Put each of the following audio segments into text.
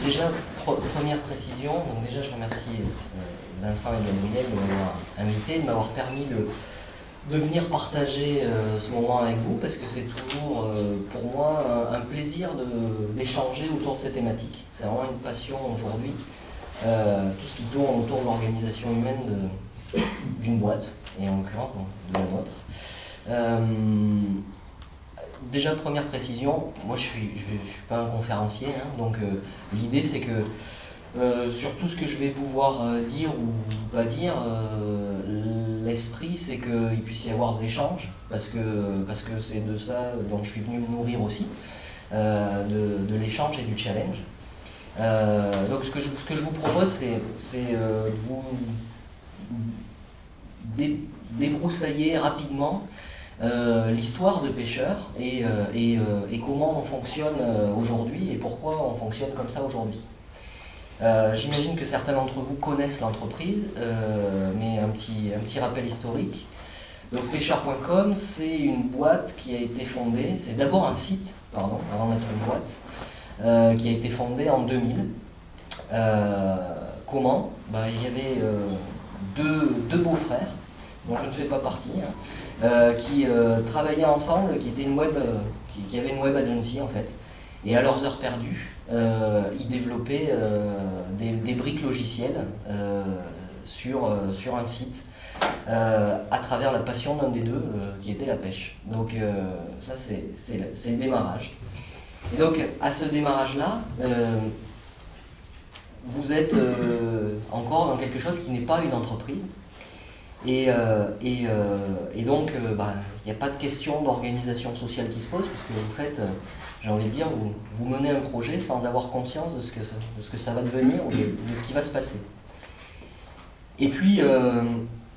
déjà, première précision, donc déjà je remercie Vincent et Gabriel de m'avoir invité, de m'avoir permis de venir partager ce moment avec vous, parce que c'est toujours pour moi un plaisir d'échanger autour de ces thématiques. C'est vraiment une passion aujourd'hui, tout ce qui tourne autour de l'organisation humaine d'une boîte, et en l'occurrence de la nôtre. Déjà, première précision, moi je suis pas un conférencier, hein, donc l'idée c'est que sur tout ce que je vais pouvoir dire ou pas dire, l'esprit c'est qu'il puisse y avoir de l'échange, parce que c'est de ça dont je suis venu me nourrir aussi, de l'échange et du challenge. Donc ce que je vous propose c'est de vous débroussailler rapidement l'histoire de Pêcheur et comment on fonctionne aujourd'hui et pourquoi on fonctionne comme ça aujourd'hui. J'imagine que certains d'entre vous connaissent l'entreprise, mais un petit rappel historique. Donc Pêcheur.com, c'est une boîte qui a été fondée, c'est d'abord un site, pardon, avant d'être une boîte, qui a été fondée en 2000. Comment ? Il y avait deux beaux-frères, dont je ne fais pas partie, hein, qui travaillaient ensemble, qui avaient une web agency en fait. Et à leurs heures perdues, ils développaient des briques logicielles sur un site à travers la passion d'un des deux qui était la pêche. Donc ça c'est le démarrage. Et donc à ce démarrage-là, vous êtes encore dans quelque chose qui n'est pas une entreprise. Et donc, il n'y a pas de question d'organisation sociale qui se pose, puisque vous faites, j'ai envie de dire, vous menez un projet sans avoir conscience de ce que ça va devenir ou de ce qui va se passer. Et puis,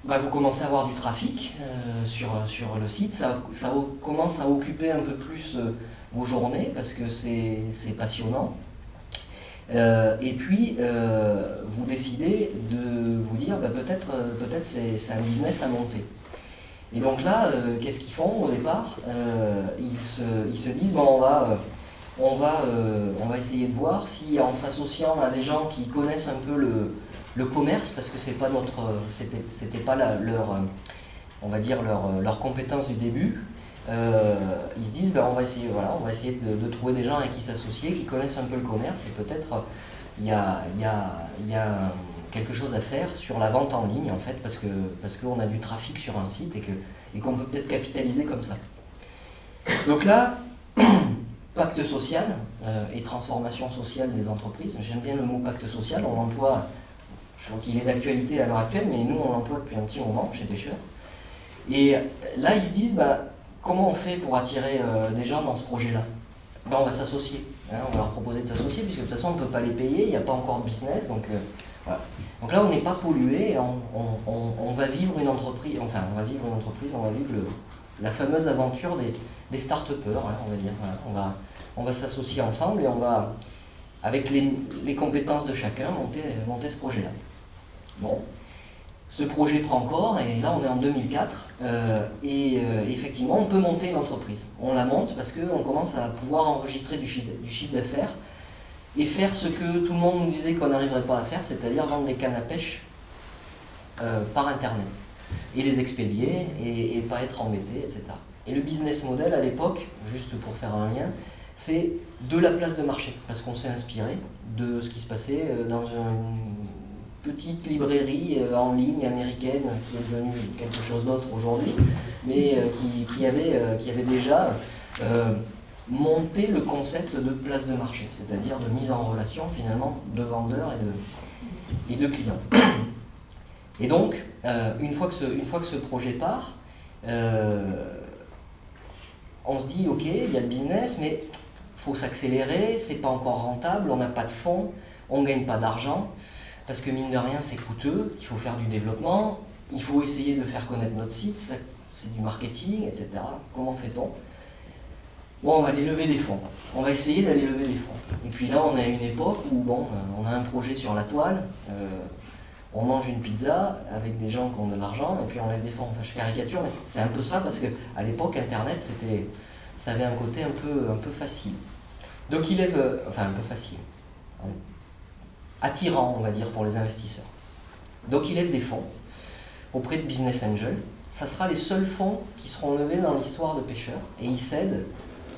vous commencez à avoir du trafic sur le site, ça commence à occuper un peu plus vos journées, parce que c'est passionnant. Et puis, vous décidez de vous dire, peut-être c'est un business à monter. Et donc là, qu'est-ce qu'ils font au départ ? Ils se disent, on va essayer de voir si en s'associant à des gens qui connaissent un peu le commerce, parce que c'était pas leur compétence du début. Ils se disent on va essayer de trouver des gens avec qui s'associer, qui connaissent un peu le commerce, et peut-être il y a quelque chose à faire sur la vente en ligne en fait, parce qu'on a du trafic sur un site et qu'on peut peut-être capitaliser comme ça. Donc là, pacte social et transformation sociale des entreprises. J'aime bien le mot pacte social, on l'emploie, je crois qu'il est d'actualité à l'heure actuelle, mais nous on l'emploie depuis un petit moment chez Pêcheur. Et là ils se disent comment on fait pour attirer des gens dans ce projet-là ? On va s'associer, hein, on va leur proposer de s'associer, puisque de toute façon on ne peut pas les payer, il n'y a pas encore de business, donc voilà. Donc là on n'est pas pollué, on va vivre une entreprise, on va vivre la fameuse aventure des start-upers, hein, on va dire. Voilà. On va s'associer ensemble et on va, avec les compétences de chacun, monter ce projet-là. Bon. Ce projet prend corps et là on est en 2004 effectivement on peut monter une entreprise. On la monte parce qu'on commence à pouvoir enregistrer du chiffre d'affaires et faire ce que tout le monde nous disait qu'on n'arriverait pas à faire, c'est-à-dire vendre des cannes à pêche par internet et les expédier et pas être embêté, etc. Et le business model à l'époque, juste pour faire un lien, c'est de la place de marché, parce qu'on s'est inspiré de ce qui se passait dans une petite librairie en ligne américaine qui est devenue quelque chose d'autre aujourd'hui, mais qui avait déjà monté le concept de place de marché, c'est-à-dire de mise en relation finalement de vendeurs et de clients. Et donc, une fois que ce projet part, on se dit ok, il y a le business, mais il faut s'accélérer, c'est pas encore rentable, on n'a pas de fonds, on ne gagne pas d'argent. Parce que mine de rien c'est coûteux, il faut faire du développement, il faut essayer de faire connaître notre site, c'est du marketing, etc. Comment fait-on ? Bon, on va aller lever des fonds, on va essayer d'aller lever des fonds. Et puis là on est à une époque où on a un projet sur la toile, on mange une pizza avec des gens qui ont de l'argent et puis on lève des fonds. Enfin je caricature, mais c'est un peu ça parce qu'à l'époque internet ça avait un côté un peu facile. Donc il lève, un peu facile. attirant, on va dire, pour les investisseurs. Donc il lève des fonds auprès de Business Angel. Ça sera les seuls fonds qui seront levés dans l'histoire de Pêcheurs, et ils cèdent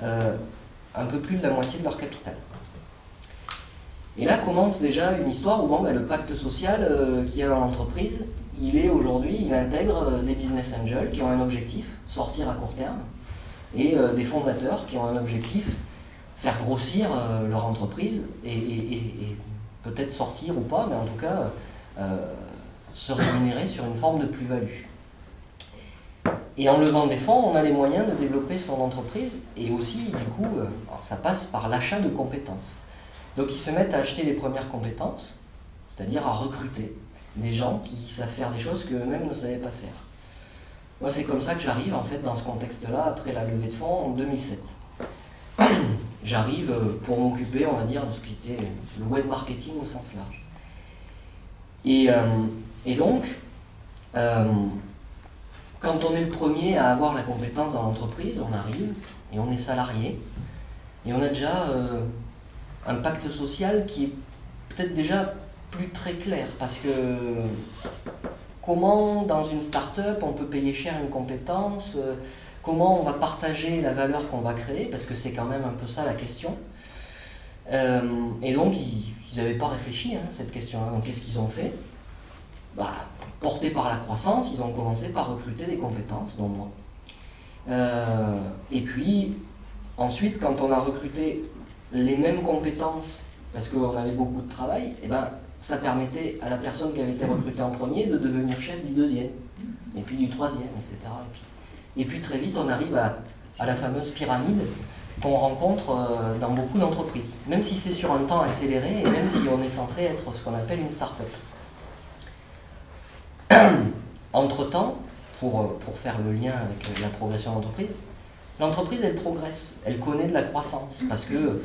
un peu plus de la moitié de leur capital. Et là commence déjà une histoire où le pacte social qu'il y a dans l'entreprise, il intègre des business angels qui ont un objectif, sortir à court terme, et des fondateurs qui ont un objectif, faire grossir leur entreprise, et peut-être sortir ou pas, mais en tout cas se rémunérer sur une forme de plus-value. Et en levant des fonds, on a les moyens de développer son entreprise, et aussi, du coup, ça passe par l'achat de compétences. Donc ils se mettent à acheter les premières compétences, c'est-à-dire à recruter des gens qui savent faire des choses qu'eux-mêmes ne savaient pas faire. Moi, c'est comme ça que j'arrive, en fait, dans ce contexte-là, après la levée de fonds en 2007. J'arrive pour m'occuper, on va dire, de ce qui était le web marketing au sens large. Et donc, quand on est le premier à avoir la compétence dans l'entreprise, on arrive et on est salarié, et on a déjà un pacte social qui est peut-être déjà plus très clair, parce que comment dans une start-up on peut payer cher une compétence, comment on va partager la valeur qu'on va créer, parce que c'est quand même un peu ça la question. Et donc ils n'avaient pas réfléchi à cette question-là. Donc qu'est-ce qu'ils ont fait ? Portés par la croissance, ils ont commencé par recruter des compétences, dont moi. Et puis ensuite, quand on a recruté les mêmes compétences, parce qu'on avait beaucoup de travail, ça permettait à la personne qui avait été recrutée en premier de devenir chef du deuxième, et puis du troisième, etc. Et puis très vite, on arrive à la fameuse pyramide qu'on rencontre dans beaucoup d'entreprises, même si c'est sur un temps accéléré, et même si on est censé être ce qu'on appelle une start-up. Entre-temps, pour faire le lien avec la progression de l'entreprise, elle progresse, elle connaît de la croissance, parce que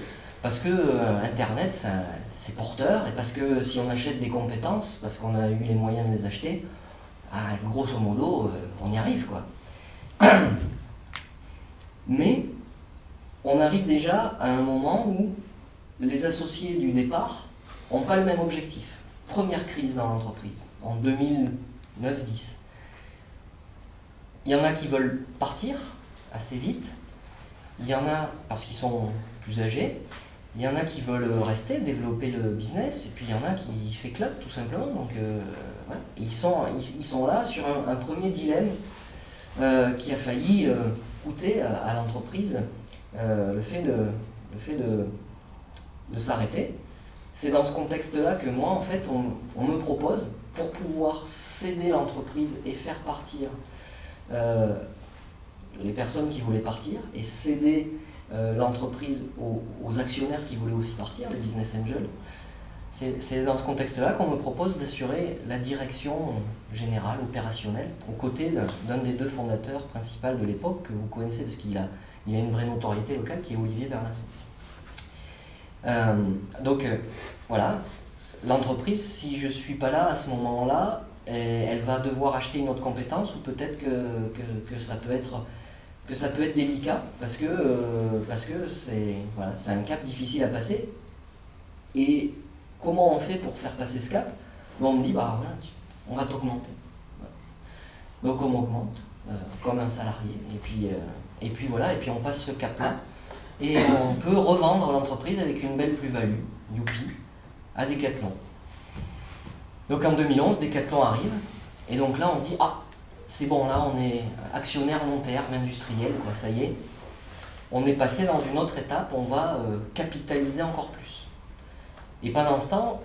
Internet, c'est porteur, et parce que si on achète des compétences, parce qu'on a eu les moyens de les acheter, grosso modo, on y arrive, quoi. Mais on arrive déjà à un moment où les associés du départ n'ont pas le même objectif. Première crise dans l'entreprise, en 2009-10. Il y en a qui veulent partir assez vite, il y en a parce qu'ils sont plus âgés, il y en a qui veulent rester, développer le business, et puis il y en a qui s'éclatent tout simplement. Donc voilà. Ils sont là sur un premier dilemme qui a failli coûter à l'entreprise le fait de s'arrêter. C'est dans ce contexte-là que moi, en fait, on me propose, pour pouvoir céder l'entreprise et faire partir les personnes qui voulaient partir, et céder l'entreprise aux actionnaires qui voulaient aussi partir, les business angels. C'est dans ce contexte-là qu'on me propose d'assurer la direction générale, opérationnelle, aux côtés d'un des deux fondateurs principaux de l'époque, que vous connaissez parce qu'il a une vraie notoriété locale, qui est Olivier Bernasson. Voilà, l'entreprise, si je ne suis pas là à ce moment-là, elle va devoir acheter une autre compétence, ou peut-être que ça peut être délicat, parce que c'est un cap difficile à passer. Et comment on fait pour faire passer ce cap ? On me dit, on va t'augmenter. Voilà. Donc on m'augmente comme un salarié, et puis on passe ce cap-là, et on peut revendre l'entreprise avec une belle plus-value, youpi, à Decathlon. Donc en 2011, Decathlon arrive, et donc là on se dit, c'est bon, là on est actionnaire long terme, industriel, quoi, ça y est. On est passé dans une autre étape, on va capitaliser encore plus. Et pendant ce temps,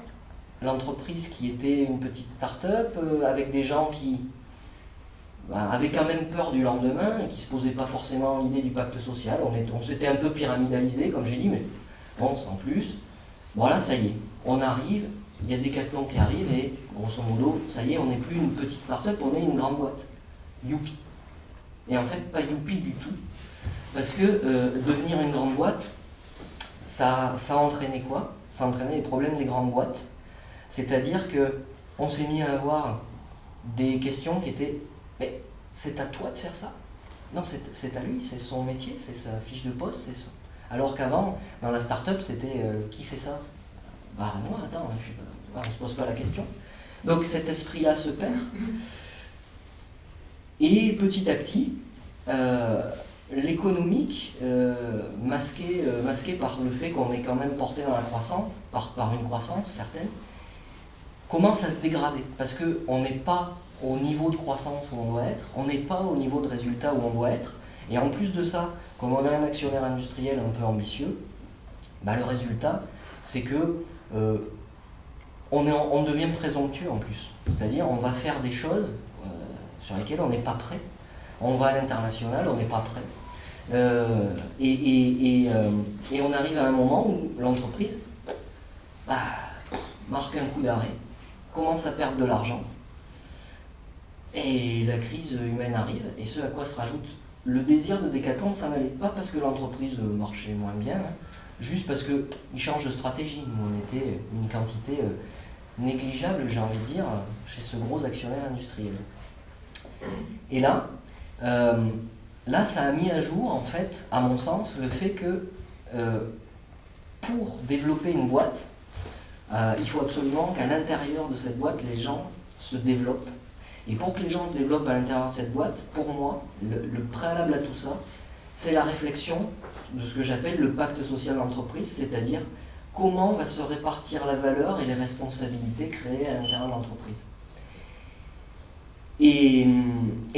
l'entreprise qui était une petite start-up, avec des gens qui avaient quand même peur du lendemain, et qui ne se posaient pas forcément l'idée du pacte social, on s'était un peu pyramidalisé, comme j'ai dit, mais bon, sans plus. Voilà, ça y est, on arrive, il y a Decathlon qui arrive, et grosso modo, ça y est, on n'est plus une petite start-up, on est une grande boîte. Youpi. Et en fait, pas youpi du tout, parce que devenir une grande boîte, ça entraînait quoi ? Ça entraînait les problèmes des grandes boîtes. C'est-à-dire qu'on s'est mis à avoir des questions qui étaient « Mais c'est à toi de faire ça ?» Non, c'est à lui, c'est son métier, c'est sa fiche de poste. Alors qu'avant, dans la start-up, c'était « Qui fait ça ?» Bah moi, attends, on ne se pose pas la question. Donc cet esprit-là se perd. Et petit à petit, l'économique, masqué par le fait qu'on est quand même porté dans la croissance, par une croissance certaine, commence à se dégrader. Parce qu'on n'est pas au niveau de croissance où on doit être, on n'est pas au niveau de résultat où on doit être. Et en plus de ça, comme on a un actionnaire industriel un peu ambitieux, bah, le résultat, c'est que on devient présomptueux en plus. C'est-à-dire on va faire des choses sur lesquelles on n'est pas prêt. On va à l'international, on n'est pas prêt. Et on arrive à un moment où l'entreprise marque un coup d'arrêt, commence à perdre de l'argent, et la crise humaine arrive, et ce à quoi se rajoute le désir de Decathlon de s'en aller. Pas parce que l'entreprise marchait moins bien, juste parce qu'ils changent de stratégie. Nous, on était une quantité négligeable, j'ai envie de dire, chez ce gros actionnaire industriel. Et là, ça a mis à jour, en fait, à mon sens, le fait que pour développer une boîte, il faut absolument qu'à l'intérieur de cette boîte, les gens se développent. Et pour que les gens se développent à l'intérieur de cette boîte, pour moi, le préalable à tout ça, c'est la réflexion de ce que j'appelle le pacte social d'entreprise, c'est-à-dire comment va se répartir la valeur et les responsabilités créées à l'intérieur de l'entreprise. Et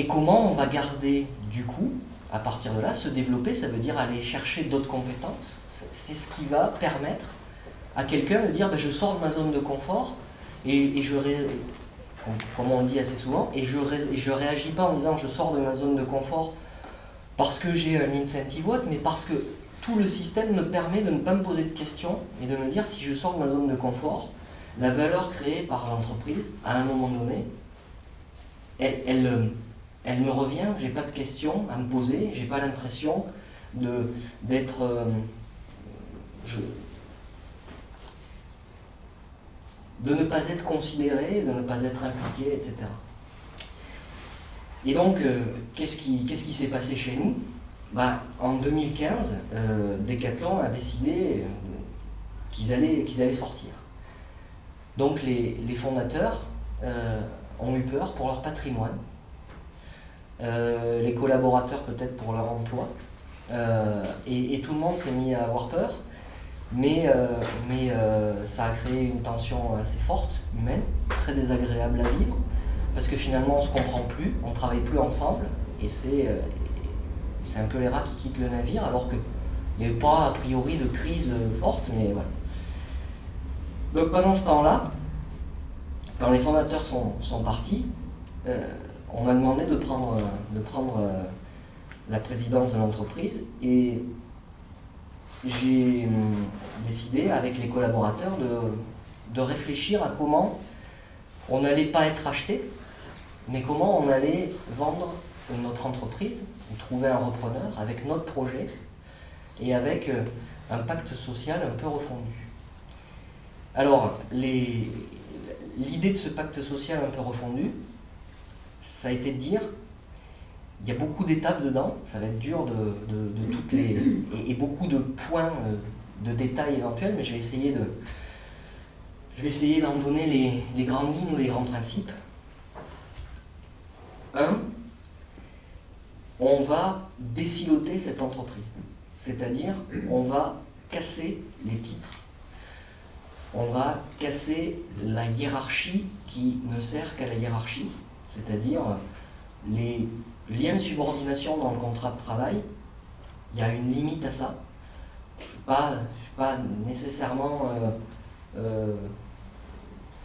comment on va garder, du coup, à partir de là, se développer, ça veut dire aller chercher d'autres compétences. C'est ce qui va permettre à quelqu'un de dire je sors de ma zone de confort et comme on le dit assez souvent, et je réagis pas en disant je sors de ma zone de confort parce que j'ai un incentive what, mais parce que tout le système me permet de ne pas me poser de questions et de me dire si je sors de ma zone de confort, la valeur créée par l'entreprise, à un moment donné, elle me revient, j'ai pas de questions à me poser, j'ai pas l'impression de ne pas être considéré, de ne pas être impliqué, etc. Et donc, qu'est-ce qui s'est passé chez nous ? En 2015, Decathlon a décidé qu'ils allaient sortir. Donc les fondateurs ont eu peur pour leur patrimoine, les collaborateurs peut-être pour leur emploi, et tout le monde s'est mis à avoir peur, mais ça a créé une tension assez forte, humaine, très désagréable à vivre, parce que finalement on ne se comprend plus, on ne travaille plus ensemble, et c'est un peu les rats qui quittent le navire, alors qu'il n'y avait pas a priori de crise forte, mais voilà. Donc pendant ce temps-là, quand les fondateurs sont partis, on m'a demandé de prendre la présidence de l'entreprise, et j'ai décidé avec les collaborateurs de réfléchir à comment on n'allait pas être acheté, mais comment on allait vendre notre entreprise, trouver un repreneur avec notre projet et avec un pacte social un peu refondu. Alors, l'idée de ce pacte social un peu refondu, ça a été de dire, il y a beaucoup d'étapes dedans, ça va être dur de toutes les... et beaucoup de points de détails éventuels, mais je vais essayer d'en donner les grandes lignes ou les grands principes. 1. On va désiloter cette entreprise, c'est-à-dire on va casser les titres, on va casser la hiérarchie qui ne sert qu'à la hiérarchie, c'est-à-dire les liens de subordination dans le contrat de travail, il y a une limite à ça. Je ne suis pas nécessairement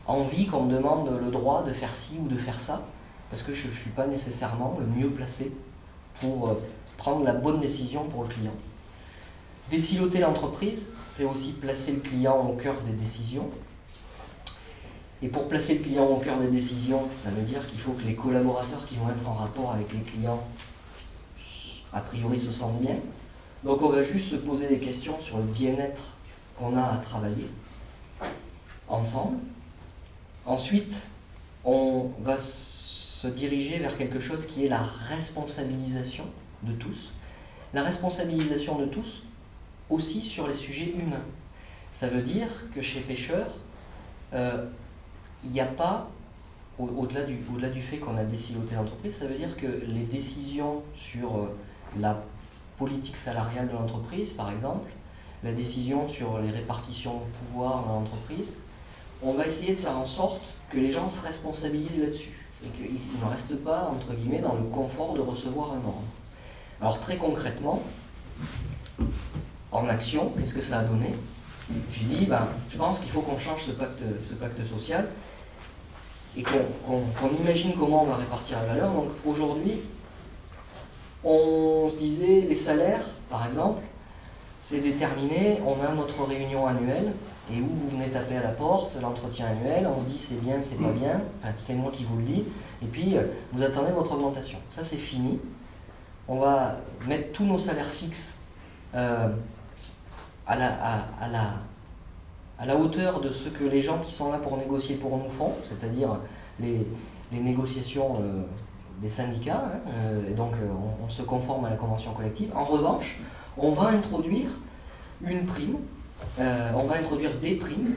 envie qu'on me demande le droit de faire ci ou de faire ça, parce que je ne suis pas nécessairement le mieux placé pour prendre la bonne décision pour le client. Désiloter l'entreprise, c'est aussi placer le client au cœur des décisions. Et pour placer le client au cœur des décisions, ça veut dire qu'il faut que les collaborateurs qui vont être en rapport avec les clients, a priori, se sentent bien. Donc on va juste se poser des questions sur le bien-être qu'on a à travailler ensemble. Ensuite, on va se diriger vers quelque chose qui est la responsabilisation de tous. La responsabilisation de tous aussi sur les sujets humains. Ça veut dire que chez Pêcheurs, il n'y a pas, au-delà du fait qu'on a désiloté l'entreprise, ça veut dire que les décisions sur la politique salariale de l'entreprise, par exemple, la décision sur les répartitions de pouvoir dans l'entreprise, on va essayer de faire en sorte que les gens se responsabilisent là-dessus et qu'ils ne restent pas, entre guillemets, dans le confort de recevoir un ordre. Alors très concrètement, en action, qu'est-ce que ça a donné? J'ai dit, je pense qu'il faut qu'on change ce pacte social et qu'on imagine comment on va répartir la valeur. Donc aujourd'hui, on se disait, les salaires, par exemple, c'est déterminé, on a notre réunion annuelle, et où vous venez taper à la porte, l'entretien annuel, on se dit c'est bien, c'est pas bien, enfin c'est moi qui vous le dis, et puis vous attendez votre augmentation. Ça c'est fini. On va mettre tous nos salaires fixes à la hauteur de ce que les gens qui sont là pour négocier pour nous font, c'est-à-dire les négociations des syndicats, et donc on se conforme à la convention collective. En revanche, on va introduire une prime, on va introduire des primes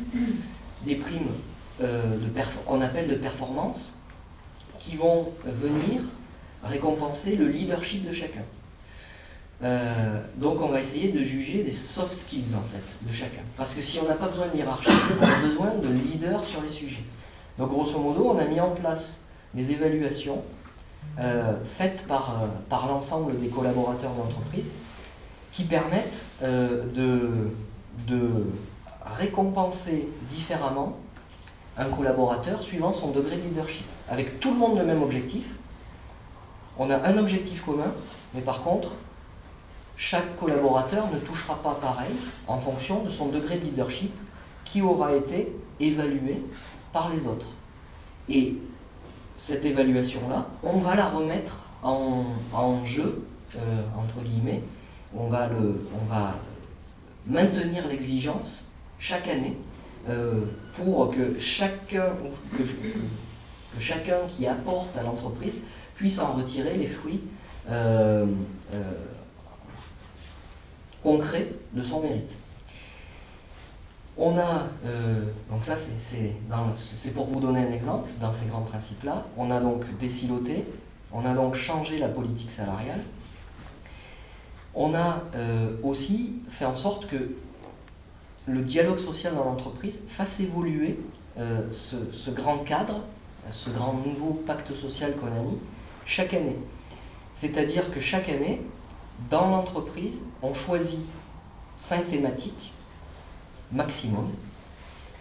qu'on appelle de performance, qui vont venir récompenser le leadership de chacun. Donc on va essayer de juger des soft skills en fait de chacun. Parce que si on n'a pas besoin de hiérarchie, on a besoin de leaders sur les sujets. Donc grosso modo, on a mis en place des évaluations faites par l'ensemble des collaborateurs de l'entreprise qui permettent de récompenser différemment un collaborateur suivant son degré de leadership. Avec tout le monde le même objectif, on a un objectif commun, mais par contre, chaque collaborateur ne touchera pas pareil en fonction de son degré de leadership qui aura été évalué par les autres. Et cette évaluation-là, on va la remettre en jeu, entre guillemets. On va maintenir l'exigence chaque année pour que chacun qui apporte à l'entreprise puisse en retirer les fruits concret de son mérite. On a, donc ça c'est pour vous donner un exemple, dans ces grands principes-là, on a donc désiloté, on a donc changé la politique salariale, on a aussi fait en sorte que le dialogue social dans l'entreprise fasse évoluer ce grand cadre, ce grand nouveau pacte social qu'on a mis chaque année. C'est-à-dire que chaque année, dans l'entreprise, on choisit 5 thématiques maximum.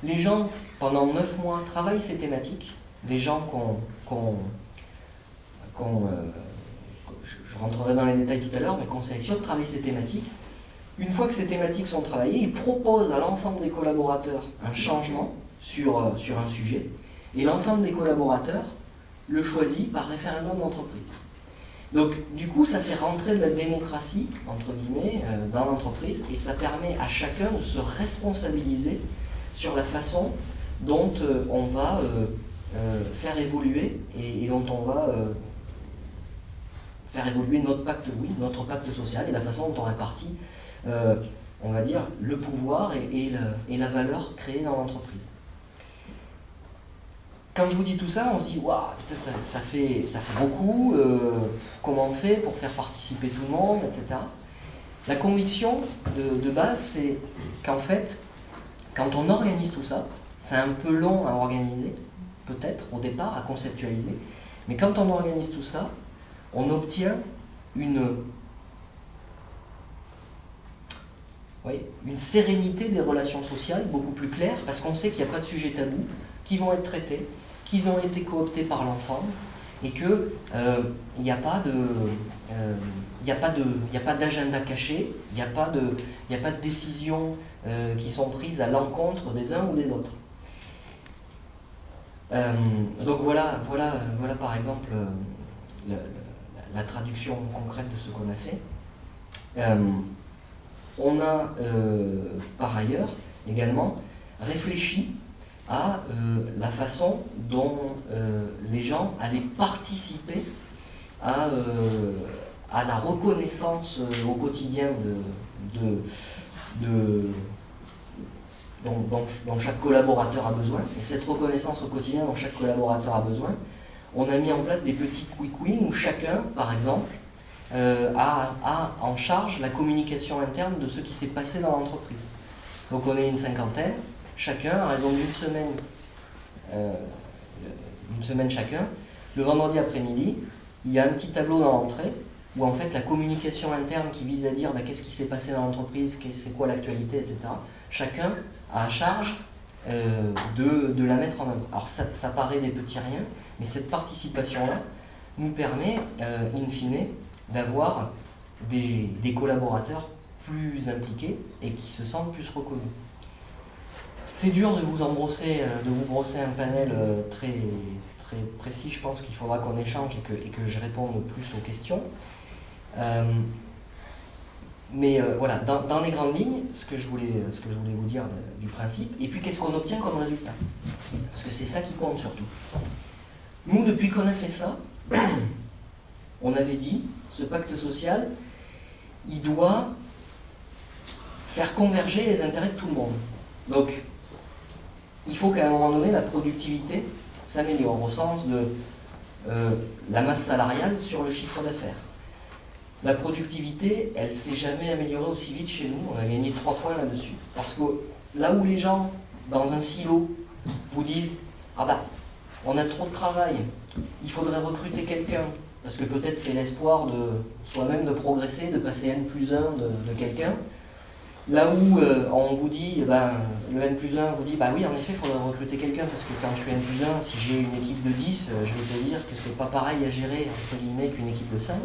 Les gens, pendant 9 mois, travaillent ces thématiques. Les gens je rentrerai dans les détails tout à l'heure, mais qu'on sélectionne, travaillent ces thématiques. Une fois que ces thématiques sont travaillées, ils proposent à l'ensemble des collaborateurs un changement sur un sujet, et l'ensemble des collaborateurs le choisit par référendum d'entreprise. Donc, du coup, ça fait rentrer de la démocratie, entre guillemets, dans l'entreprise, et ça permet à chacun de se responsabiliser sur la façon dont on va faire évoluer, et dont on va faire évoluer notre pacte social, et la façon dont on répartit, on va dire, le pouvoir et la valeur créée dans l'entreprise. Quand je vous dis tout ça, on se dit waouh, ça fait beaucoup, comment on fait pour faire participer tout le monde, etc. La conviction de base, c'est qu'en fait, quand on organise tout ça, c'est un peu long à organiser, peut-être au départ, à conceptualiser, mais quand on organise tout ça, on obtient une sérénité des relations sociales beaucoup plus claire, parce qu'on sait qu'il n'y a pas de sujets tabous qui vont être traités, qu'ils ont été cooptés par l'ensemble, et qu'il n'y a pas d'agenda caché, il n'y a pas de décisions qui sont prises à l'encontre des uns ou des autres. Donc voilà par exemple la traduction concrète de ce qu'on a fait. On a par ailleurs également réfléchi à la façon dont les gens allaient participer à la reconnaissance au quotidien dont chaque collaborateur a besoin, et cette reconnaissance au quotidien dont chaque collaborateur a besoin, on a mis en place des petits quick wins où chacun, par exemple, a en charge la communication interne de ce qui s'est passé dans l'entreprise. Donc on est une cinquantaine, chacun, à raison d'une semaine chacun, le vendredi après-midi, il y a un petit tableau dans l'entrée où en fait la communication interne qui vise à dire qu'est-ce qui s'est passé dans l'entreprise, c'est quoi l'actualité, etc. Chacun a à charge de la mettre en œuvre. Alors ça paraît des petits riens, mais cette participation-là nous permet, in fine, d'avoir des collaborateurs plus impliqués et qui se sentent plus reconnus. C'est dur de vous brosser un panel très, très précis. Je pense qu'il faudra qu'on échange et que je réponde plus aux questions. Mais voilà, dans les grandes lignes, ce que je voulais vous dire du principe, et puis qu'est-ce qu'on obtient comme résultat. Parce que c'est ça qui compte surtout. Nous, depuis qu'on a fait ça, on avait dit, ce pacte social, il doit faire converger les intérêts de tout le monde. Donc, il faut qu'à un moment donné, la productivité s'améliore au sens de la masse salariale sur le chiffre d'affaires. La productivité, elle ne s'est jamais améliorée aussi vite chez nous. On a gagné 3 points là-dessus. Parce que là où les gens, dans un silo, vous disent « Ah bah, on a trop de travail, il faudrait recruter quelqu'un », parce que peut-être c'est l'espoir de soi-même de progresser, de passer N+1 de quelqu'un. Là où on vous dit, le N+1 vous dit, oui, en effet, il faudrait recruter quelqu'un, parce que quand je suis N+1, si j'ai une équipe de 10, je vais te dire que c'est pas pareil à gérer, entre guillemets, qu'une équipe de 5.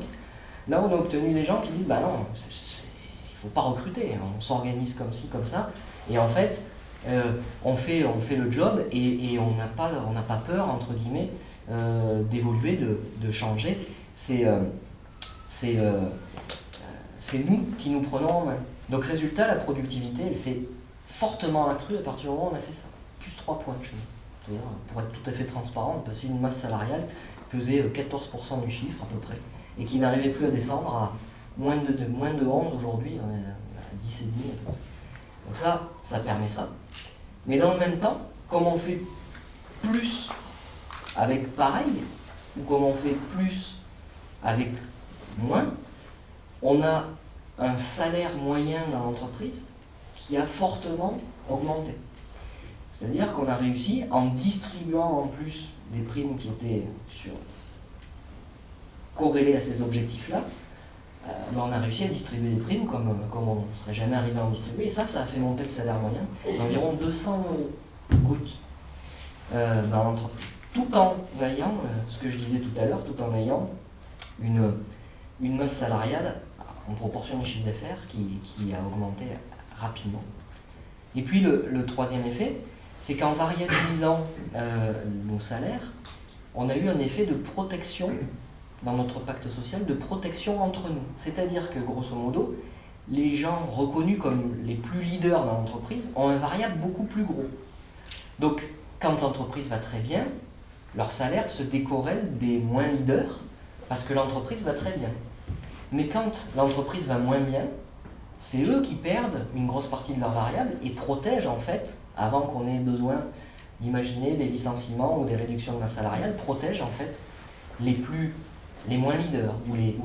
Là, on a obtenu des gens qui disent, non, il ne faut pas recruter, on s'organise comme ci, comme ça, et en fait, on fait le job, et on n'a pas peur, entre guillemets, d'évoluer, de changer. C'est nous qui nous prenons en main. Donc résultat, la productivité, elle s'est fortement accrue à partir du moment où on a fait ça. Plus 3 points chez nous. C'est-à-dire, pour être tout à fait transparent, on passait une masse salariale qui pesait 14% du chiffre à peu près, et qui n'arrivait plus à descendre à moins de 11 aujourd'hui, on est à 10,5 à peu près. Donc ça permet ça. Mais dans le même temps, comme on fait plus avec pareil, ou comme on fait plus avec moins, on a un salaire moyen dans l'entreprise qui a fortement augmenté. C'est-à-dire qu'on a réussi, en distribuant en plus des primes qui étaient corrélées à ces objectifs-là, on a réussi à distribuer des primes comme on ne serait jamais arrivé à en distribuer. Et ça a fait monter le salaire moyen d'environ 200 € brut dans l'entreprise. Tout en ayant, ce que je disais tout à l'heure, tout en ayant une masse salariale en proportion du chiffre d'affaires qui a augmenté rapidement. Et puis le troisième effet, c'est qu'en variabilisant nos salaires, on a eu un effet de protection dans notre pacte social, de protection entre nous. C'est-à-dire que, grosso modo, les gens reconnus comme les plus leaders dans l'entreprise ont un variable beaucoup plus gros. Donc, quand l'entreprise va très bien, leur salaire se décorrèle des moins leaders parce que l'entreprise va très bien. Mais quand l'entreprise va moins bien, c'est eux qui perdent une grosse partie de leur variable et protègent en fait, avant qu'on ait besoin d'imaginer des licenciements ou des réductions de masse salariale, protègent en fait les moins leaders ou les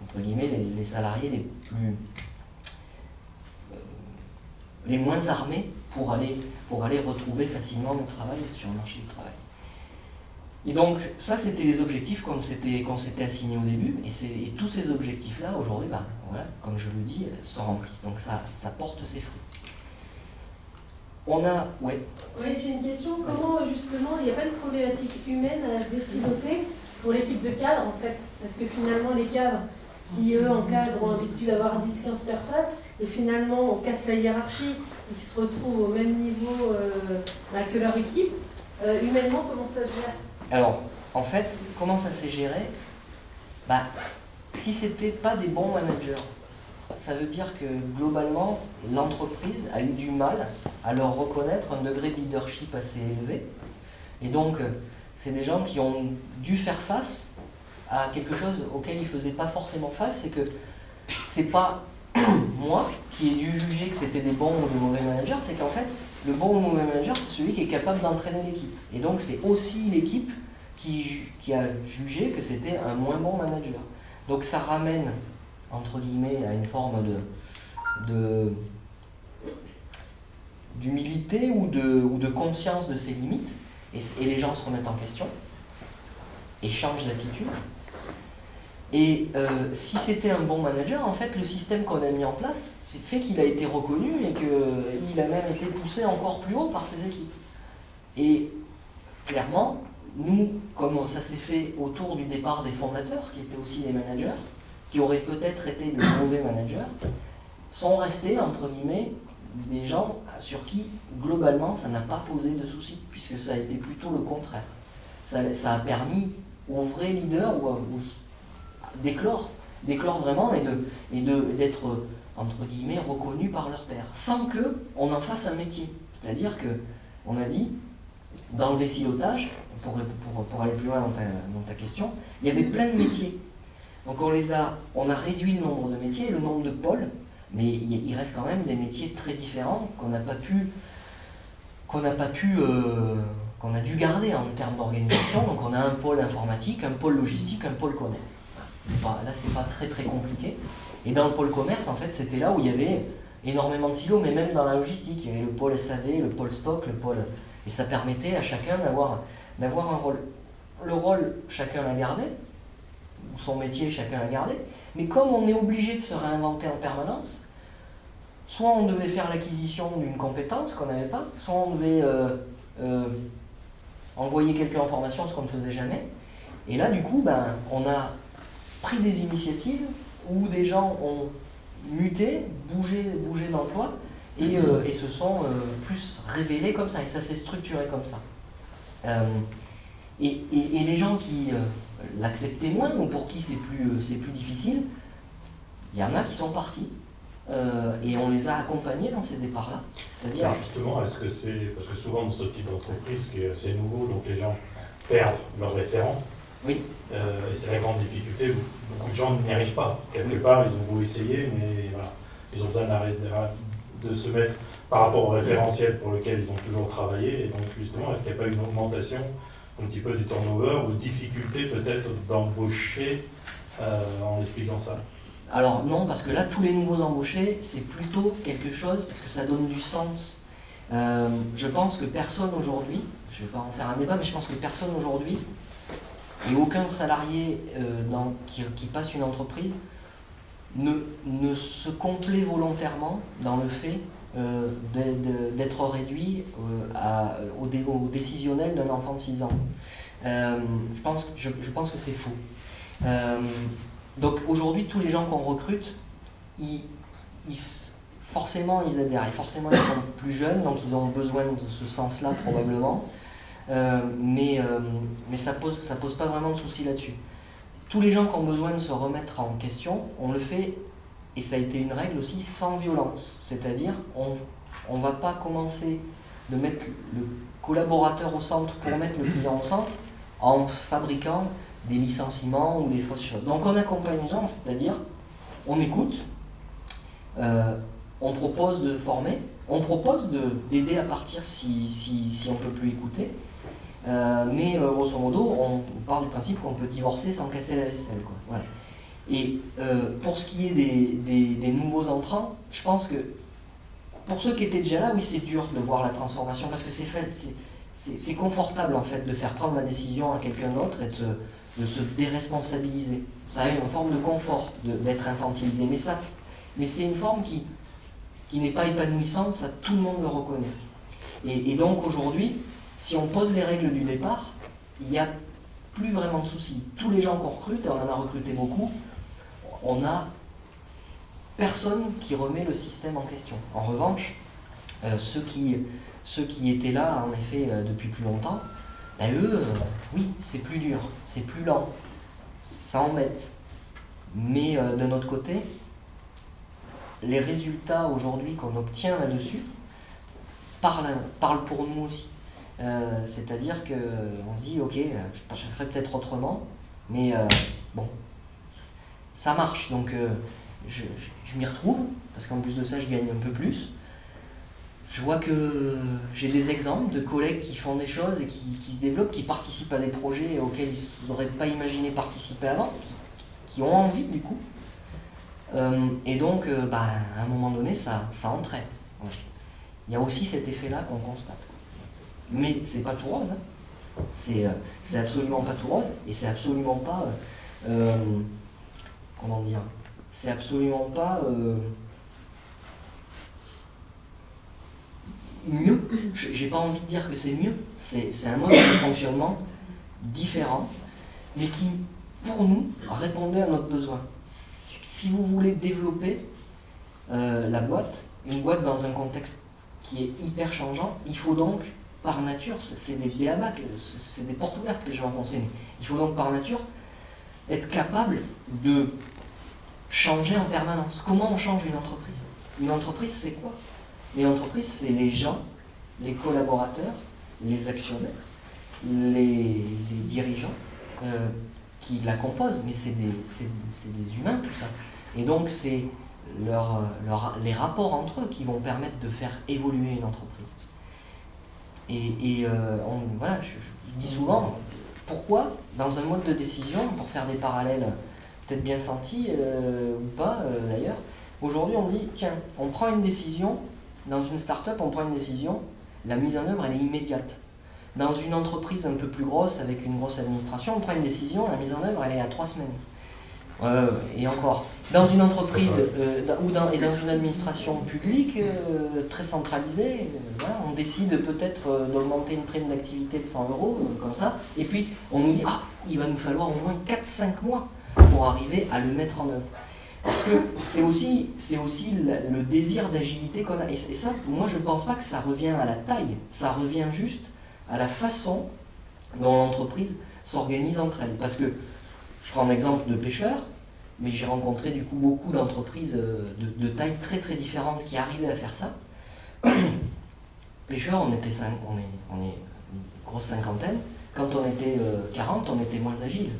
entre guillemets les salariés les moins armés pour aller retrouver facilement le travail sur le marché du travail. Et donc, ça, c'était les objectifs qu'on s'était assignés au début, et tous ces objectifs-là, aujourd'hui, voilà, comme je le dis, se remplissent. Donc, ça porte ses fruits. On a... Ouais. Oui, j'ai une question. Comment, justement, il n'y a pas de problématique humaine à déciloter pour l'équipe de cadre, en fait? Parce que finalement, les cadres qui, eux, encadrent, ont l'habitude d'avoir 10-15 personnes, et finalement, on casse la hiérarchie, et qui se retrouvent au même niveau que leur équipe. Humainement, comment ça se gère? Alors, en fait, comment ça s'est géré? Si c'était pas des bons managers, ça veut dire que globalement, l'entreprise a eu du mal à leur reconnaître un degré de leadership assez élevé. Et donc, c'est des gens qui ont dû faire face à quelque chose auquel ils ne faisaient pas forcément face, c'est que c'est pas moi, qui ai dû juger que c'était des bons ou des mauvais managers, c'est qu'en fait, le bon ou mauvais manager, c'est celui qui est capable d'entraîner l'équipe. Et donc, c'est aussi l'équipe qui a jugé que c'était un moins bon manager. Donc, ça ramène, entre guillemets, à une forme d'humilité ou de conscience de ses limites. Et les gens se remettent en question et changent d'attitude. Et si c'était un bon manager, en fait, le système qu'on a mis en place, c'est fait qu'il a été reconnu et qu'il a même été poussé encore plus haut par ses équipes. Et clairement, nous, comme ça s'est fait autour du départ des fondateurs, qui étaient aussi des managers, qui auraient peut-être été de mauvais managers, sont restés, entre guillemets, des gens sur qui, globalement, ça n'a pas posé de soucis, puisque ça a été plutôt le contraire. Ça a permis aux vrais leaders d'éclore vraiment et d'être, entre guillemets, reconnus par leur pairs, sans qu'on en fasse un métier. C'est-à-dire qu'on a dit, dans le décilotage, pour aller plus loin dans ta question, il y avait plein de métiers. Donc on a réduit le nombre de métiers, le nombre de pôles, mais il reste quand même des métiers très différents qu'on a dû garder en termes d'organisation. Donc on a un pôle informatique, un pôle logistique, un pôle commerce. Là, c'est pas très très compliqué. Et dans le pôle commerce, en fait, c'était là où il y avait énormément de silos, mais même dans la logistique, il y avait le pôle SAV, le pôle stock, et ça permettait à chacun d'avoir un rôle. Le rôle, chacun l'a gardé, son métier, chacun l'a gardé, mais comme on est obligé de se réinventer en permanence, soit on devait faire l'acquisition d'une compétence qu'on n'avait pas, soit on devait envoyer quelqu'un en formation, ce qu'on ne faisait jamais. Et là, du coup, on a pris des initiatives où des gens ont muté, bougé d'emploi et se sont plus révélés comme ça, et ça s'est structuré comme ça. Et les gens qui l'acceptaient moins, ou pour qui c'est plus difficile, il y en a qui sont partis. Et on les a accompagnés dans ces départs-là. C'est-à-dire... Justement, est-ce que c'est... Parce que souvent dans ce type d'entreprise, c'est nouveau, donc les gens perdent leurs référents. Oui. Et c'est la grande difficulté. Beaucoup de gens n'y arrivent pas. Quelque part, ils ont beau essayer, mais voilà. Ils ont besoin de se mettre par rapport au référentiel pour lequel ils ont toujours travaillé. Et donc, justement, est-ce qu'il n'y a pas une augmentation un petit peu du turnover ou difficulté peut-être d'embaucher en expliquant ça? Alors non, parce que là, tous les nouveaux embauchés, c'est plutôt quelque chose, parce que ça donne du sens. Je pense que personne aujourd'hui, je ne vais pas en faire un débat, mais je pense que personne aujourd'hui, et aucun salarié qui passe une entreprise, ne se complaît volontairement dans le fait d'être réduit au décisionnel d'un enfant de 6 ans. Je pense que c'est faux. Donc aujourd'hui, tous les gens qu'on recrute, forcément ils adhèrent, et forcément ils sont plus jeunes, donc ils ont besoin de ce sens-là probablement, mais ça pose pas vraiment de soucis là-dessus. Tous les gens qui ont besoin de se remettre en question, on le fait, et ça a été une règle aussi, sans violence. C'est-à-dire, on va pas commencer de mettre le collaborateur au centre pour mettre le client au centre en fabriquant des licenciements ou des fausses choses. Donc on accompagne les gens, c'est-à-dire on écoute, on propose de former, on propose d'aider à partir si on ne peut plus écouter, mais grosso modo on part du principe qu'on peut divorcer sans casser la vaisselle, quoi. Voilà. Et pour ce qui est des nouveaux entrants, je pense que pour ceux qui étaient déjà là, oui, c'est dur de voir la transformation, parce que c'est confortable en fait de faire prendre la décision à quelqu'un d'autre et de se déresponsabiliser. Ça a une forme de confort d'être infantilisé, mais c'est une forme qui n'est pas épanouissante, ça tout le monde le reconnaît. Et donc aujourd'hui, si on pose les règles du départ, il n'y a plus vraiment de soucis. Tous les gens qu'on recrute, et on en a recruté beaucoup, on n'a personne qui remet le système en question. En revanche, ceux qui étaient là, en effet, depuis plus longtemps, eux, oui, c'est plus dur, c'est plus lent, ça embête. Mais de notre côté, les résultats aujourd'hui qu'on obtient là-dessus parlent pour nous aussi. C'est-à-dire qu'on se dit, ok, je ferai peut-être autrement, mais bon, ça marche. Donc je m'y retrouve, parce qu'en plus de ça, je gagne un peu plus. Je vois que j'ai des exemples de collègues qui font des choses et qui se développent, qui participent à des projets auxquels ils n'auraient pas imaginé participer avant, qui ont envie du coup. Et donc, à un moment donné, ça entraîne. Ouais. Il y a aussi cet effet-là qu'on constate. Mais c'est pas tout rose. Hein. C'est absolument pas tout rose, et c'est absolument pas... comment dire ? C'est absolument pas... mieux. J'ai pas envie de dire que c'est mieux. C'est un mode de fonctionnement différent, mais qui, pour nous, répondait à notre besoin. Si vous voulez développer la boîte, une boîte dans un contexte qui est hyper changeant, il faut donc, par nature, c'est des b.a.-ba, c'est des portes ouvertes que je vais enfoncer, mais il faut donc, par nature, être capable de changer en permanence. Comment on change une entreprise ? Une entreprise, c'est quoi ? Une entreprise, c'est les gens, les collaborateurs, les actionnaires, les dirigeants qui la composent, mais c'est des humains tout ça. Et donc c'est les rapports entre eux qui vont permettre de faire évoluer une entreprise. Voilà, je dis souvent, pourquoi dans un mode de décision, pour faire des parallèles peut-être bien sentis ou pas d'ailleurs, aujourd'hui on dit, tiens, on prend une décision, dans une start-up on prend une décision, la mise en œuvre elle est immédiate. Dans une entreprise un peu plus grosse, avec une grosse administration, on prend une décision, la mise en œuvre elle est à 3 semaines. Et encore, dans une entreprise et dans une administration publique très centralisée, voilà, on décide peut-être d'augmenter une prime d'activité de 100 €, comme ça, et puis on nous dit, il va nous falloir au moins 4-5 mois pour arriver à le mettre en œuvre. Parce que c'est aussi le désir d'agilité qu'on a. Et ça, moi je ne pense pas que ça revient à la taille, ça revient juste à la façon dont l'entreprise s'organise entre elles. Parce que, je prends l'exemple de pêcheurs, mais j'ai rencontré du coup beaucoup d'entreprises de tailles très très différentes qui arrivaient à faire ça. Pêcheurs, on est une grosse cinquantaine. Quand on était 40, on était moins agile,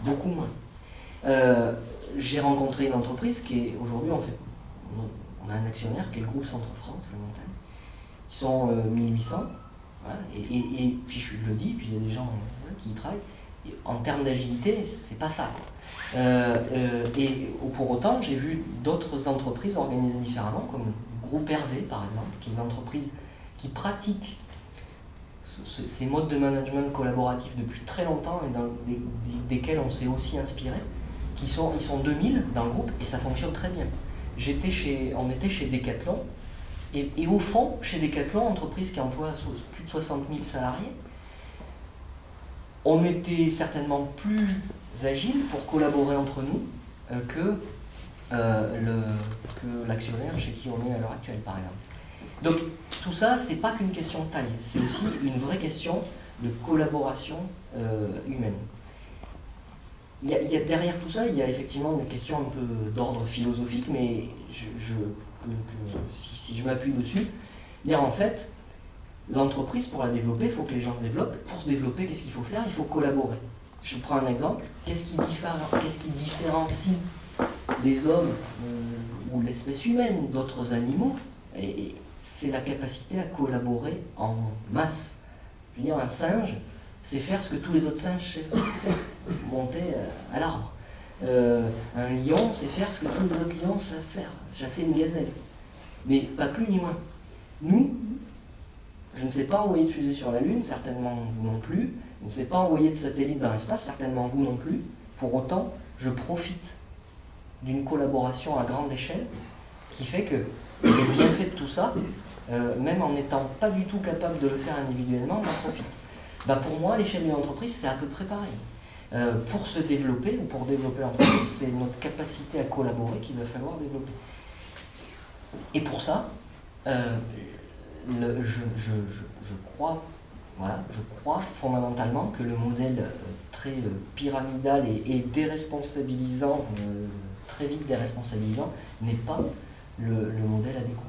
beaucoup moins. J'ai rencontré une entreprise qui est, aujourd'hui, on a un actionnaire qui est le groupe Centre-France, la montagne. Ils sont 1800, voilà, et puis je le dis, puis il y a des gens qui y travaillent. Et en termes d'agilité, c'est pas ça. Et pour autant, j'ai vu d'autres entreprises organisées différemment, comme le groupe Hervé, par exemple, qui est une entreprise qui pratique ces modes de management collaboratif depuis très longtemps et desquels on s'est aussi inspiré. Ils sont 2000 dans le groupe et ça fonctionne très bien. On était chez Decathlon et au fond, chez Decathlon, entreprise qui emploie plus de 60 000 salariés, on était certainement plus agile pour collaborer entre nous que l'actionnaire chez qui on est à l'heure actuelle, par exemple. Donc tout ça, c'est pas qu'une question de taille, c'est aussi une vraie question de collaboration humaine. Derrière tout ça, il y a effectivement des questions un peu d'ordre philosophique, mais si je m'appuie dessus, dire en fait, l'entreprise, pour la développer, il faut que les gens se développent. Pour se développer, qu'est-ce qu'il faut faire ? Il faut collaborer. Je prends un exemple. Qu'est-ce qui différencie les hommes ou l'espèce humaine d'autres animaux ? Et c'est la capacité à collaborer en masse. Je veux dire, un singe, c'est faire ce que tous les autres singes savent faire, monter à l'arbre. Un lion, c'est faire ce que tous les autres lions savent faire, chasser une gazelle. Mais pas plus ni moins. Nous, je ne sais pas envoyer de fusée sur la Lune, certainement vous non plus. Je ne sais pas envoyer de satellite dans l'espace, certainement vous non plus. Pour autant, je profite d'une collaboration à grande échelle qui fait que les bienfaits de tout ça, même en n'étant pas du tout capable de le faire individuellement, on en profite. Pour moi, à l'échelle d'une entreprise, c'est à peu près pareil. Pour se développer ou pour développer l'entreprise, c'est notre capacité à collaborer qu'il va falloir développer. Et pour ça, je crois fondamentalement que le modèle très pyramidal et déresponsabilisant, très vite déresponsabilisant, n'est pas le modèle adéquat.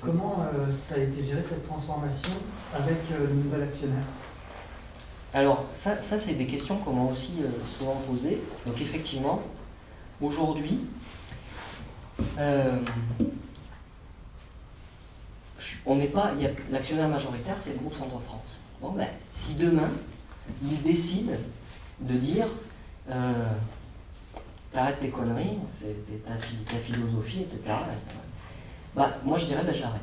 Comment ça a été géré cette transformation avec le nouvel actionnaire ? Alors ça c'est des questions qu'on m'a aussi souvent posées. Donc effectivement, aujourd'hui, on n'est pas, l'actionnaire majoritaire, c'est le groupe Centre-France. Bon, ben, si demain, il décide de dire t'arrêtes tes conneries, c'est ta philosophie, etc. Bah, moi je dirais j'arrête.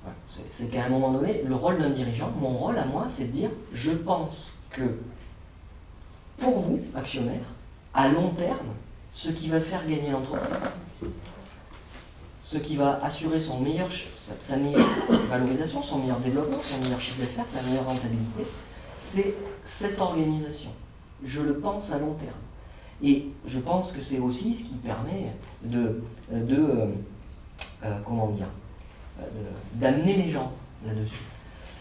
Ouais, c'est qu'à un moment donné, le rôle d'un dirigeant, mon rôle à moi, c'est de dire je pense que pour vous, actionnaires, à long terme, ce qui va faire gagner l'entreprise, ce qui va assurer sa meilleure valorisation, son meilleur développement, son meilleur chiffre d'affaires, sa meilleure rentabilité, c'est cette organisation. Je le pense à long terme. Et je pense que c'est aussi ce qui permet d'amener les gens là-dessus.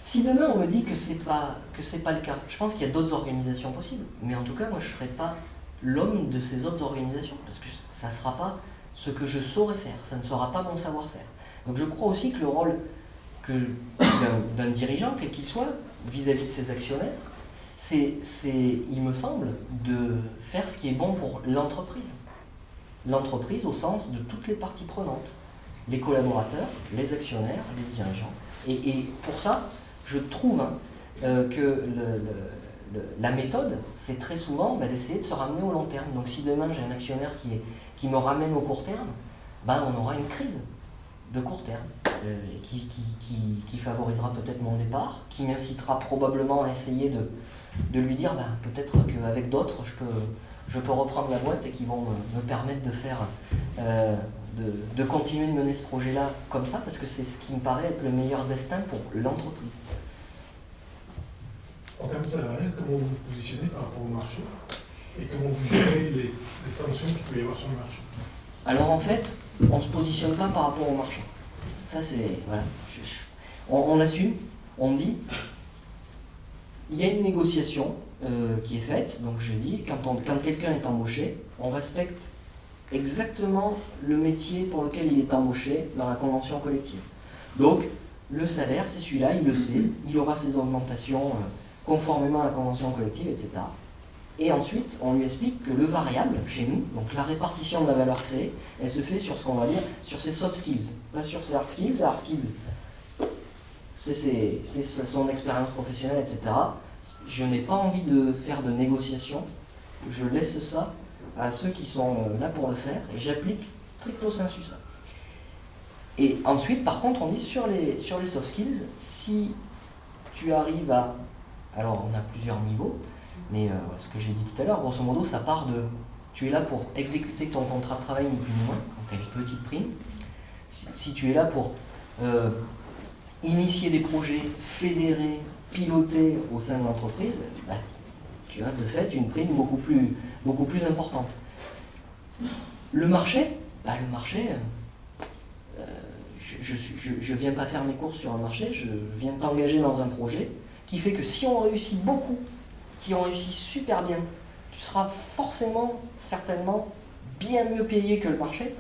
Si demain on me dit que c'est pas le cas, je pense qu'il y a d'autres organisations possibles. Mais en tout cas, moi je ne serai pas l'homme de ces autres organisations, parce que ça ne sera pas ce que je saurais faire, ça ne sera pas mon savoir-faire. Donc je crois aussi que le rôle d'un dirigeant, quel qu'il soit, vis-à-vis de ses actionnaires, c'est, il me semble, de faire ce qui est bon pour l'entreprise. L'entreprise au sens de toutes les parties prenantes. Les collaborateurs, les actionnaires, les dirigeants. Et pour ça, je trouve que la méthode, c'est très souvent d'essayer de se ramener au long terme. Donc si demain j'ai un actionnaire qui me ramène au court terme, on aura une crise de court terme qui favorisera peut-être mon départ, qui m'incitera probablement à essayer de lui dire peut-être qu'avec d'autres je peux reprendre la boîte et qui vont me permettre de faire de continuer de mener ce projet-là comme ça, parce que c'est ce qui me paraît être le meilleur destin pour l'entreprise. En termes salarial, comment vous vous positionnez par rapport au marché et comment vous gérez les tensions qu'il peut y avoir sur le marché? Alors en fait, on ne se positionne pas par rapport au marché. Ça c'est... Voilà. On assume, on dit, il y a une négociation qui est faite, donc je dis, quand quelqu'un est embauché, on respecte exactement le métier pour lequel il est embauché dans la convention collective. Donc, le salaire, c'est celui-là, il le sait, il aura ses augmentations conformément à la convention collective, etc. Et ensuite, on lui explique que le variable, chez nous, donc la répartition de la valeur créée, elle se fait sur ce qu'on va dire, sur ses soft skills, pas sur ses hard skills. Les hard skills, c'est son expérience professionnelle, etc. Je n'ai pas envie de faire de négociation, je laisse ça à ceux qui sont là pour le faire, et j'applique stricto sensu ça. Et ensuite, par contre, on dit sur les soft skills, si tu arrives à... Alors, on a plusieurs niveaux, mais ce que j'ai dit tout à l'heure, grosso modo, ça part de... Tu es là pour exécuter ton contrat de travail, ni plus ni moins, donc tu as une petite prime. Si tu es là pour initier des projets, fédérer, piloter au sein de l'entreprise, tu as de fait une prime beaucoup plus importante. Le marché, je viens pas faire mes courses sur un marché, je viens t'engager dans un projet qui fait que si on réussit beaucoup, qui ont réussi super bien, tu seras forcément, certainement, bien mieux payé que le marché,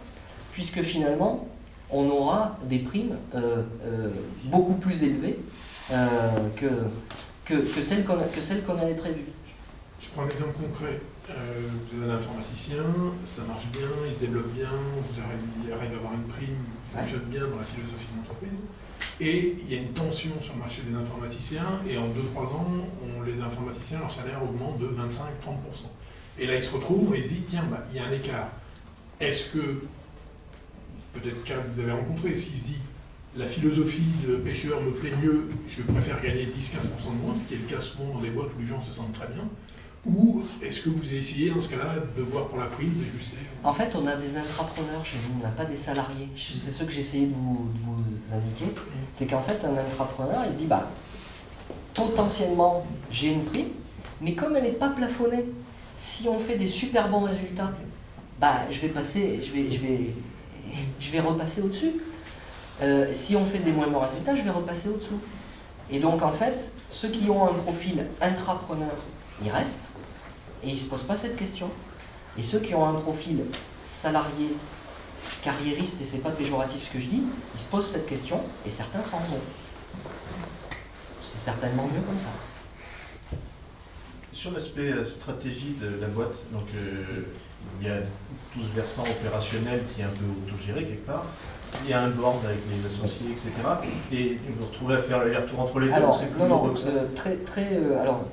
puisque finalement, on aura des primes beaucoup plus élevées que celles qu'on avait prévues. Je prends un exemple concret. Vous êtes un informaticien, ça marche bien, il se développe bien, il arrive à avoir une prime, il fonctionne bien dans la philosophie de l'entreprise. Et il y a une tension sur le marché des informaticiens, et en 2-3 ans, les informaticiens, leur salaire augmente de 25-30%. Et là, ils se retrouvent et ils se disent, tiens, il y a un écart. Est-ce que, peut-être qu'un que vous avez rencontré, s'il se dit, la philosophie de pêcheur me plaît mieux, je préfère gagner 10-15% de moins, ce qui est le cas souvent dans des boîtes où les gens se sentent très bien, ou est-ce que vous avez essayé dans ce cas-là de voir pour la prime, d'ajuster? En fait, on a des intrapreneurs chez nous, on n'a pas des salariés. C'est ce que j'ai essayé de vous indiquer. C'est qu'en fait, un intrapreneur, il se dit, potentiellement, j'ai une prime, mais comme elle n'est pas plafonnée, si on fait des super bons résultats, je vais repasser au-dessus. Si on fait des moins bons résultats, je vais repasser au-dessous. Et donc, en fait, ceux qui ont un profil intrapreneur, ils restent, et ils ne se posent pas cette question. Et ceux qui ont un profil salarié, carriériste, et c'est pas péjoratif ce que je dis, ils se posent cette question, et certains s'en vont. C'est certainement mieux comme ça. Sur l'aspect stratégie de la boîte, donc il y a tout ce versant opérationnel qui est un peu autogéré quelque part. Il y a un board avec les associés, etc. Et vous vous retrouvez à faire l'aller-retour entre les deux. Alors, c'est plus non, lourd que ça. alors,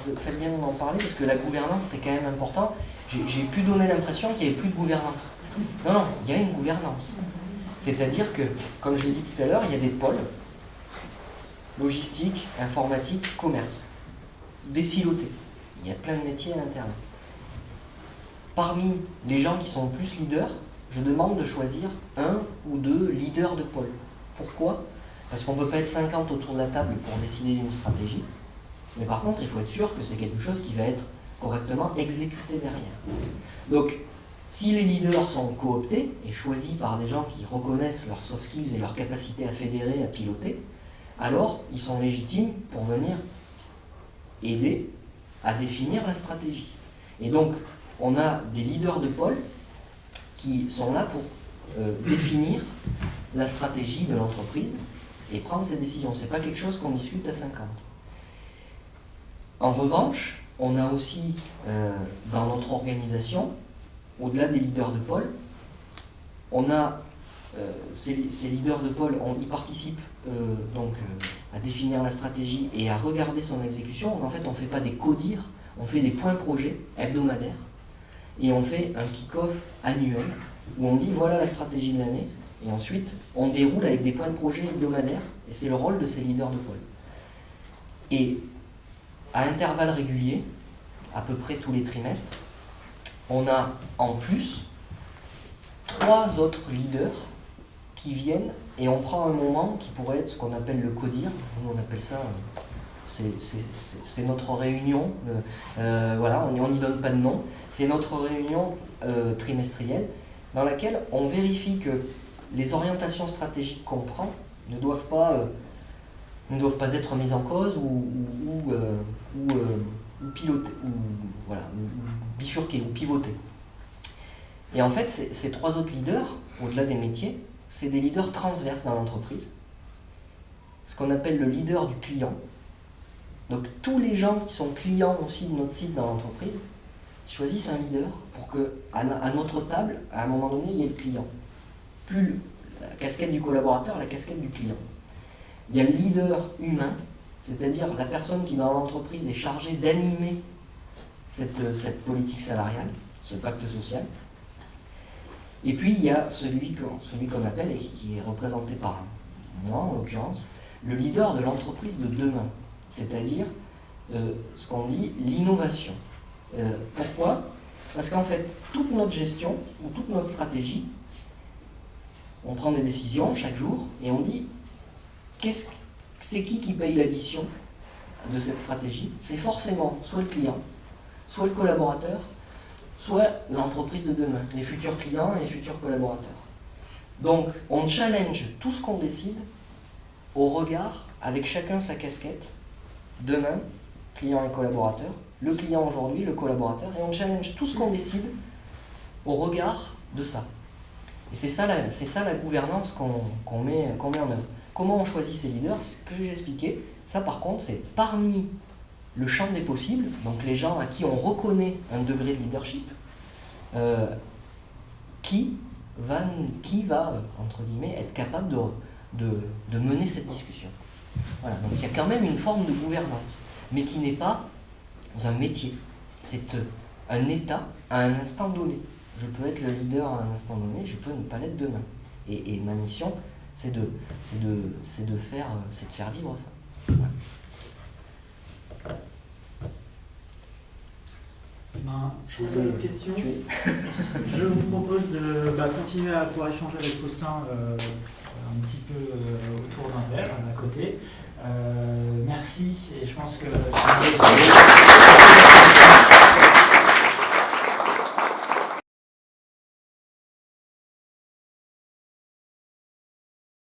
vous faites bien d'en parler parce que la gouvernance c'est quand même important. J'ai pu donner l'impression qu'il n'y avait plus de gouvernance. Non, il y a une gouvernance. C'est-à-dire que, comme je l'ai dit tout à l'heure, il y a des pôles logistique, informatique, commerce, désilotés. Il y a plein de métiers à l'intérieur. Parmi les gens qui sont plus leaders, je demande de choisir 1 ou 2 leaders de pôle. Pourquoi ? Parce qu'on ne peut pas être 50 autour de la table pour décider d'une stratégie. Mais par contre, il faut être sûr que c'est quelque chose qui va être correctement exécuté derrière. Donc, si les leaders sont cooptés et choisis par des gens qui reconnaissent leurs soft skills et leur capacité à fédérer, à piloter, alors ils sont légitimes pour venir aider à définir la stratégie. Et donc, on a des leaders de pôle qui sont là pour définir la stratégie de l'entreprise et prendre ces décisions. Ce n'est pas quelque chose qu'on discute à 50. En revanche, on a aussi dans notre organisation, au-delà des leaders de pôle, on a ces leaders de pôle, ils participent à définir la stratégie et à regarder son exécution. Donc en fait, on ne fait pas des codires, on fait des points projets hebdomadaires et on fait un kick-off annuel où on dit voilà la stratégie de l'année et ensuite on déroule avec des points de projet hebdomadaires et c'est le rôle de ces leaders de pôle. Et à intervalles réguliers, à peu près tous les trimestres, on a en plus 3 autres leaders qui viennent et on prend un moment qui pourrait être ce qu'on appelle le codir. Nous on appelle ça, c'est notre réunion, voilà, on n'y donne pas de nom. C'est notre réunion trimestrielle dans laquelle on vérifie que les orientations stratégiques qu'on prend ne doivent pas être mises en cause ou pilotées, ou bifurquées ou pivotées. Et en fait, ces 3 autres leaders, au-delà des métiers, c'est des leaders transverses dans l'entreprise, ce qu'on appelle le leader du client. Donc tous les gens qui sont clients aussi de notre site dans l'entreprise choisissent un leader pour que à notre table, à un moment donné, il y ait le client. Plus la casquette du collaborateur, la casquette du client. Il y a le leader humain, c'est-à-dire la personne qui dans l'entreprise est chargée d'animer cette politique salariale, ce pacte social. Et puis il y a celui qu'on appelle, et qui est représenté par moi en l'occurrence, le leader de l'entreprise de demain, c'est-à-dire ce qu'on dit l'innovation. Pourquoi ? Parce qu'en fait, toute notre gestion ou toute notre stratégie, on prend des décisions chaque jour et on dit c'est qui paye l'addition de cette stratégie ? C'est forcément soit le client, soit le collaborateur, soit l'entreprise de demain, les futurs clients et les futurs collaborateurs. Donc, on challenge tout ce qu'on décide au regard, avec chacun sa casquette, demain, client et collaborateur, le client aujourd'hui, le collaborateur, et on challenge tout ce qu'on décide au regard de ça. Et c'est ça la gouvernance qu'on met en œuvre. Comment on choisit ses leaders ? Ce que j'ai expliqué, ça par contre, c'est parmi le champ des possibles, donc les gens à qui on reconnaît un degré de leadership, qui va entre guillemets, être capable de mener cette discussion. Voilà, donc il y a quand même une forme de gouvernance, mais qui n'est pas un métier. C'est un état à un instant donné. Je peux être le leader à un instant donné, je peux ne pas l'être demain. Et ma mission, c'est de faire vivre ça. Voilà. Je vous ai une question. Je vous propose de continuer à pouvoir échanger avec Faustin un petit peu autour d'un verre à côté. Merci et je pense que